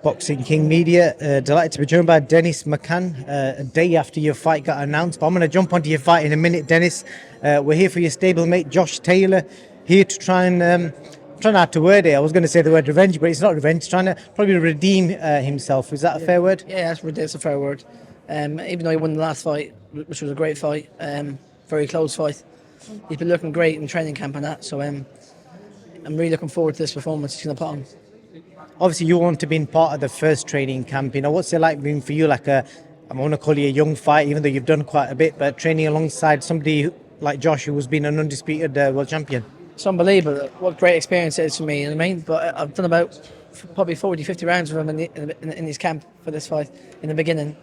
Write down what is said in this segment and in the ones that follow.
Boxing King Media. Delighted to be joined by Dennis McCann a day after your fight got announced. But I'm going to jump onto your fight in a minute, Dennis. We're here for your stablemate, Josh Taylor, here to try and trying not to word it. I was going to say the word revenge, but it's not revenge. Trying to probably redeem himself. Is that a fair word? Yeah, that's a fair word. Even though he won the last fight, which was a great fight, very close fight, he's been looking great in training camp and that. So I'm really looking forward to this performance he's going to put on. Obviously, you want to be part of the first training camp. You know, what's it like being for you? Like I want to call you a young fight, even though you've done quite a bit, but training alongside somebody like Josh, who has been an undisputed world champion. It's unbelievable what great experience it is for me, you know what I mean? But I've done about probably 40, 50 rounds with him in his camp for this fight in the beginning.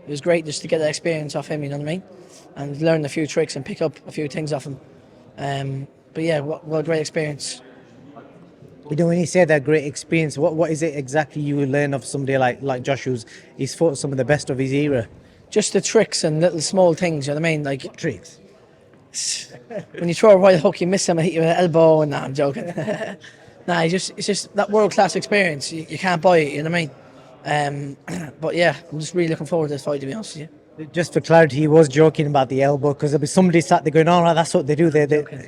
It was great just to get that experience off him, you know what I mean? And learn a few tricks and pick up a few things off him. But yeah, what a great experience. You know, when you say that great experience, what is it exactly you learn of somebody like Josh, he's fought some of the best of his era? Just the tricks and little small things, you know what I mean? Like What tricks? when you throw a right hook, you miss him and hit you with an elbow, and I'm joking. Nah, it's just that world class experience. You can't buy it, you know what I mean? But yeah, I'm just really looking forward to this fight, to be honest with you. Just for clarity, he was joking about the elbow because there'll be somebody sat there going, "All right, that's what they do."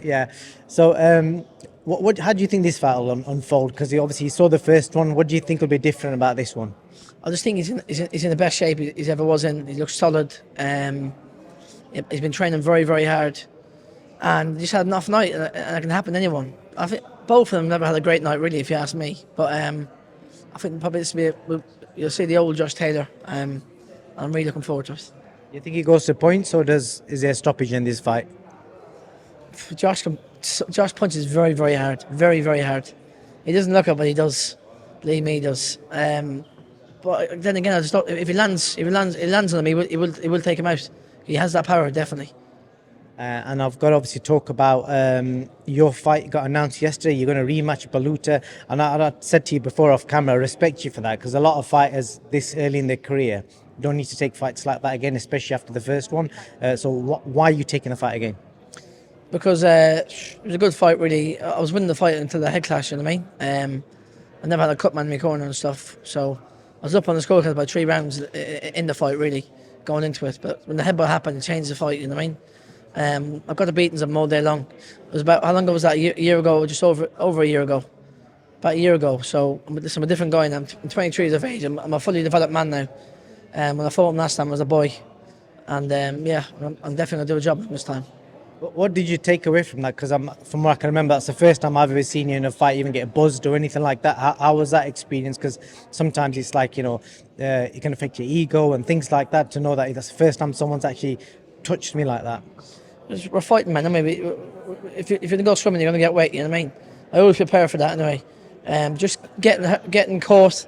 Yeah. So, how do you think this fight will unfold? Because obviously you saw the first one. What do you think will be different about this one? I just think he's in the best shape he's ever was in. He looks solid. He's been training very, very hard, and just had an off night, and it can happen to anyone. I think both of them never had a great night, really, if you ask me. But I think probably this will be you'll see the old Josh Taylor. I'm really looking forward to it. You think he goes to points, or is there a stoppage in this fight? Josh punches very, very hard, very, very hard. He doesn't look up, but he does. Believe me, he does. But then again, I just don't, if he lands on him, he will take him out. He has that power, definitely. And I've got to obviously talk about your fight got announced yesterday. You're going to rematch Baluta, and I said to you before off camera, I respect you for that, because a lot of fighters this early in their career don't need to take fights like that again, especially after the first one. So why are you taking the fight again? Because it was a good fight, really. I was winning the fight until the head clash, you know what I mean? I never had a cut man in my corner and stuff, so I was up on the scorecard about 3 rounds in the fight, really, going into it. But when the headbutt happened, it changed the fight, you know what I mean? I've got the beatings of them all day long. It was about, how long ago was that? A year ago, just over a year ago. About a year ago. So I'm a different guy now. I'm 23 years of age. I'm a fully developed man now. When I fought him last time, I was a boy. And yeah, I'm definitely going to do a job this time. What did you take away from that? Because from what I can remember, that's the first time I've ever seen you in a fight even get buzzed or anything like that. How was that experience? Because sometimes it's like, you know, it can affect your ego and things like that, to know that that's the first time someone's actually touched me like that. We're fighting, man. Maybe if you're going to go swimming, you're going to get wet, you know what I mean? I always prepare for that anyway. Just getting caught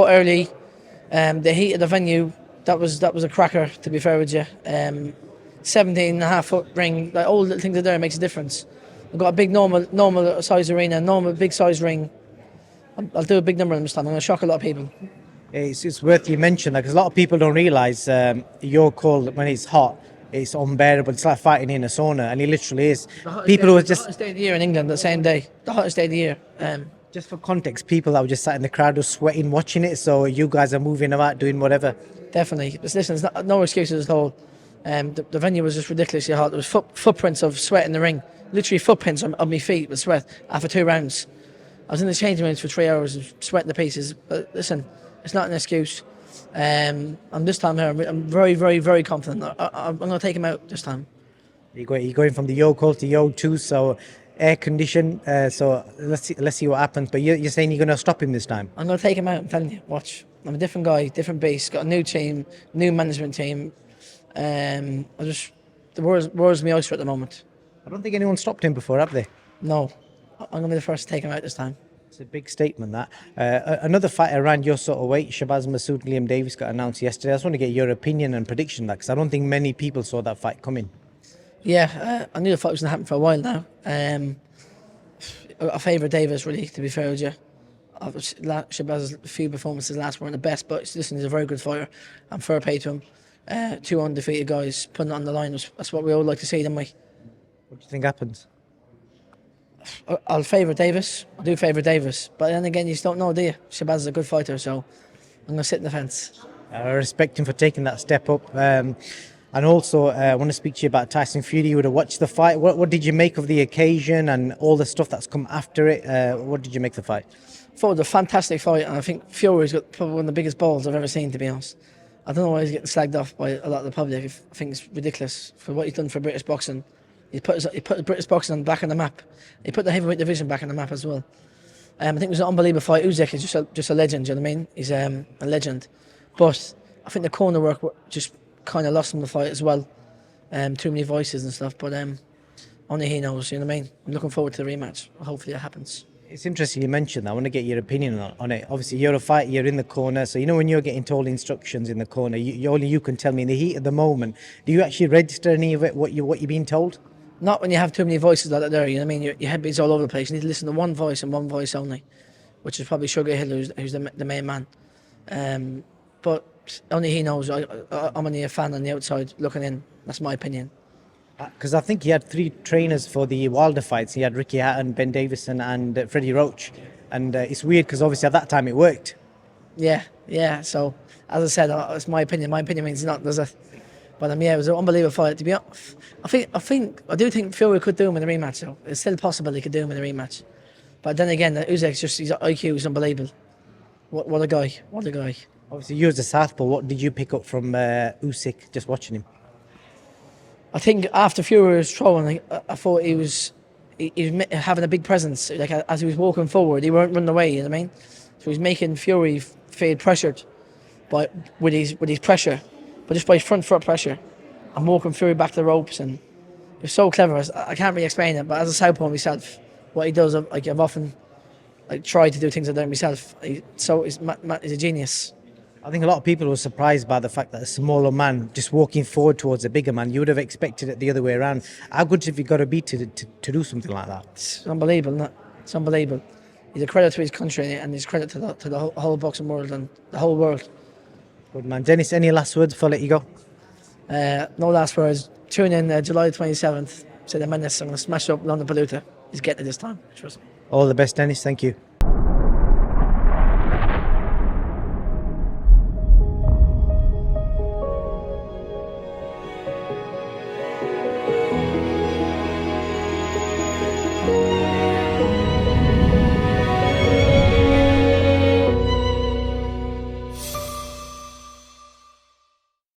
early. The heat of the venue, that was a cracker, to be fair with you. 17.5-foot ring, like all the things there makes a difference. I've got a big normal size arena, normal big size ring. I'll do a big number of them this time. I'm going to shock a lot of people. It's worth you mention that, because a lot of people don't realise your call when it's hot, it's unbearable. It's like fighting in a sauna, and it literally is. People who are just the hottest day of the year in England, the same day, the hottest day of the year. Just for context, people that were just sat in the crowd were sweating watching it. So you guys are moving about, doing whatever. Definitely. But listen, there's no excuses at all. The venue was just ridiculously hot. There was footprints of sweat in the ring, literally footprints on my feet with sweat after 2 rounds. I was in the changing rooms for 3 hours, sweating to pieces. But listen, it's not an excuse. And this time here, I'm very, very, very confident. I'm going to take him out this time. You're going from the Yo call to Yo 2, so air condition. So let's see what happens. But you're saying you're going to stop him this time? I'm going to take him out. I'm telling you. Watch. I'm a different guy, different beast. Got a new team, new management team. The world's my oyster at the moment. I don't think anyone stopped him before, have they? No. I'm going to be the first to take him out this time. It's a big statement, that. Another fight around your sort of weight, Shabazz Massud, Liam Davis, got announced yesterday. I just want to get your opinion and prediction on that, because I don't think many people saw that fight coming. Yeah, I knew the fight was going to happen for a while now. I favour Davis, really, to be fair with you. Shabazz's few performances last weren't the best, but listen, he's a very good fighter. I'm fair play to him. 2 undefeated guys putting it on the line. That's what we all like to see, don't we? What do you think happens? I'll favour Davis. I do favour Davis. But then again, you just don't know, do you? Shabazz is a good fighter, so I'm going to sit in the fence. I respect him for taking that step up. And also, I want to speak to you about Tyson Fury. You would have watched the fight. What did you make of the occasion and all the stuff that's come after it? What did you make of the fight? I thought it was a fantastic fight, and I think Fury's got probably one of the biggest balls I've ever seen, to be honest. I don't know why he's getting slagged off by a lot of the public. I think it's ridiculous for what he's done for British boxing. He put British boxing on back on the map. He put the heavyweight division back on the map as well. I think it was an unbelievable fight. Usyk is just a legend, you know what I mean? He's a legend. But I think the corner work just kind of lost him the fight as well. Too many voices and stuff, but only he knows, you know what I mean? I'm looking forward to the rematch. Hopefully it happens. It's interesting you mentioned that. I want to get your opinion on it. Obviously, you're a fighter, you're in the corner, so you know when you're getting told instructions in the corner, only you can tell me in the heat of the moment. Do you actually register any of it, what you're being told? Not when you have too many voices like that there, you know what I mean? Your headbeat's all over the place. You need to listen to one voice and one voice only, which is probably Sugar Hill, who's the main man. But only he knows. I'm only a fan on the outside looking in. That's my opinion. Because I think he had 3 trainers for the Wilder fights. He had Ricky Hatton, Ben Davison and Freddie Roach. And it's weird because obviously at that time it worked. Yeah. So, as I said, it's my opinion. My opinion means not, does it? But yeah, it was an unbelievable fight. To be honest, I do think Fury could do him in a rematch. So it's still possible he could do him in a rematch. But then again, Usyk's his IQ is unbelievable. What a guy! What a guy! Obviously, you as a southpaw, what did you pick up from Usyk just watching him? I think after Fury was throwing, I thought he was having a big presence. Like as he was walking forward, he weren't running away. You know what I mean? So he was making Fury feel pressured, with his pressure, but just by his front foot pressure, and walking Fury back to the ropes. And it was so clever. I can't really explain it, but as a southpaw myself, what he does, I've often tried to do things like that myself. He's a genius. I think a lot of people were surprised by the fact that a smaller man just walking forward towards a bigger man. You would have expected it the other way around. How good have you got to be to do something like that? It's unbelievable, isn't it? It's unbelievable. He's a credit to his country and he's credit to the whole boxing world and the whole world. Good man. Dennis, any last words before I let you go? No last words. Tune in July 27th. Say the Menace. I'm going to smash up London Palooza. He's getting it this time. Trust me. All the best, Dennis. Thank you. Thank you.